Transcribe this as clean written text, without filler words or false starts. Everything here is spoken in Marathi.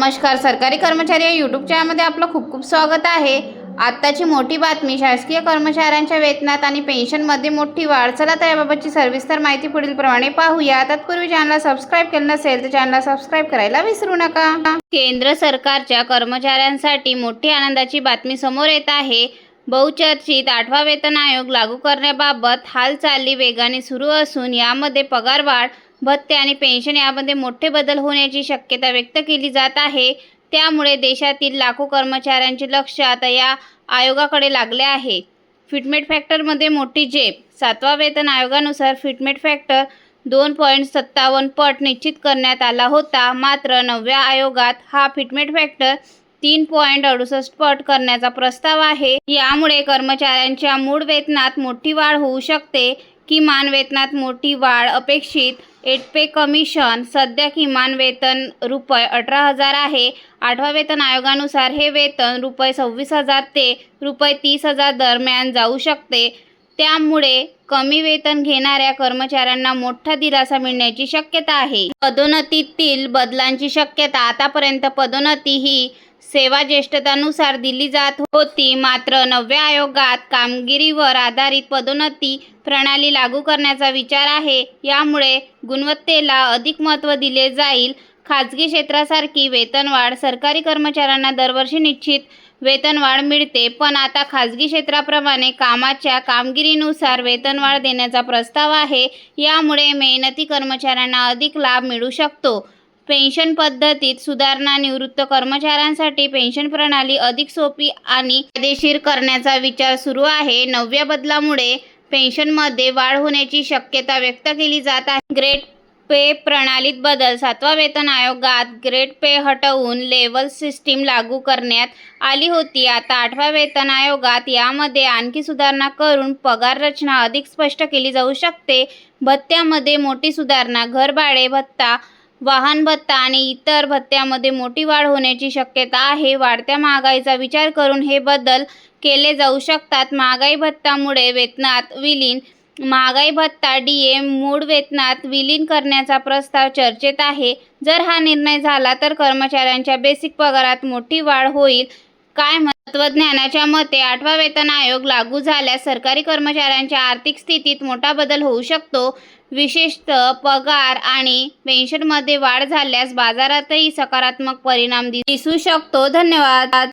नमस्कार, सरकारी कर्मचारी या यूट्यूब चॅनलमध्ये आपलं खूप खूप स्वागत आहे। आत्ताची मोठी बातमी, शासकीय कर्मचाऱ्यांच्या वेतनात आणि पेन्शनमध्ये मोठी वाढ। चला तर याबाबतची सविस्तर माहिती पुढील प्रमाणे पाहूया। तत्पूर्वी चॅनलला सबस्क्राईब केलं नसेल तर चॅनलला सबस्क्राईब करायला विसरू नका। केंद्र सरकारच्या कर्मचाऱ्यांसाठी मोठी आनंदाची बातमी समोर येत आहे। बहुचर्चित 8वा वेतन आयोग लागू करण्याबाबत हालचाली वेगाने सुरू असून यामध्ये पगारवाढ, भत्ते आणि पेन्शन यामध्ये मोठे बदल होण्याची शक्यता व्यक्त केली जात आहे। त्यामुळे देशातील लाखो कर्मचाऱ्यांचे लक्ष आता या आयोगाकडे लागले आहे। फिटमेट फॅक्टरमध्ये मोठी झेप। 7व्या वेतन आयोगानुसार फिटमेट फॅक्टर 2.57 पट निश्चित करण्यात आला होता, मात्र 9व्या आयोगात हा फिटमेट फॅक्टर 3.68 पट करण्याचा प्रस्ताव आहे। यामुळे कर्मचाऱ्यांच्या मूळ वेतनात मोठी वाढ होऊ शकते। किमान वेतनात मोठी वाढ अपेक्षित। 8 पे कमिशन। सध्या किमान वेतन ₹18,000 आहे। 8व्या वेतन आयोगानुसार हे वेतन ₹26,000 ते ₹30,000 दरम्यान जाऊ शकते। त्यामुळे कमी वेतन घेणाऱ्या कर्मचाऱ्यांना मोठा दिलासा मिळण्याची शक्यता आहे। पदोन्नतीतील बदलांची शक्यता। आतापर्यंत पदोन्नती ही सेवाज्येष्ठतेनुसार दिली जात होती, मात्र 9व्या आयोगात कामगिरीवर आधारित पदोन्नती प्रणाली लागू करण्याचा विचार आहे। यामुळे गुणवत्तेला अधिक महत्त्व दिले जाईल। खाजगी क्षेत्रासारखी वेतनवाढ। सरकारी कर्मचाऱ्यांना दरवर्षी निश्चित वेतनवाढ मिळते, पण आता खाजगी क्षेत्राप्रमाणे कामाच्या कामगिरीनुसार वेतनवाढ देण्याचा प्रस्ताव आहे। यामुळे मेहनती कर्मचाऱ्यांना अधिक लाभ मिळू शकतो। पेन्शन पद्धतीत सुधारणा। निवृत्त कर्मचाऱ्यांसाठी पेन्शन प्रणाली अधिक सोपी आणि फायदेशीर करण्याचा विचार सुरू आहे। 9व्या बदलामुळे पेन्शनमध्ये वाढ होण्याची शक्यता व्यक्त केली जात आहे। ग्रेड पे प्रणालीत बदल। 7वा वेतन आयोगात ग्रेड पे हटवून लेव्हल सिस्टीम लागू करण्यात आली होती। आता 8व्या वेतन आयोगात यामध्ये आणखी सुधारणा करून पगार रचना अधिक स्पष्ट केली जाऊ शकते। भत्त्यामध्ये मोठी सुधारणा। घरभाडे भत्ता, वाहन भत्ता आणि इतर भत्त्यामध्ये मोठी वाढ होण्याची शक्यता आहे। वाढत्या महागाईचा विचार करून हे बदल केले जाऊ शकतात। महागाई भत्त्यामुळे वेतनात विलीन। महागाई भत्ता डीए मूळ वेतनात विलीन करण्याचा प्रस्ताव चर्चेत आहे। जर हा निर्णय झाला तर कर्मचाऱ्यांच्या बेसिक पगारात मोठी वाढ होईल। काय तत्त्वज्ञांच्या मते 8वा वेतन आयोग लागू झाल्यास सरकारी कर्मचाऱ्यांच्या आर्थिक स्थितीत मोठा बदल होऊ शकतो। विशेषतः पगार आणि पेन्शनमध्ये वाढ झाल्यास बाजारातही सकारात्मक परिणाम दिसू शकतो। धन्यवाद।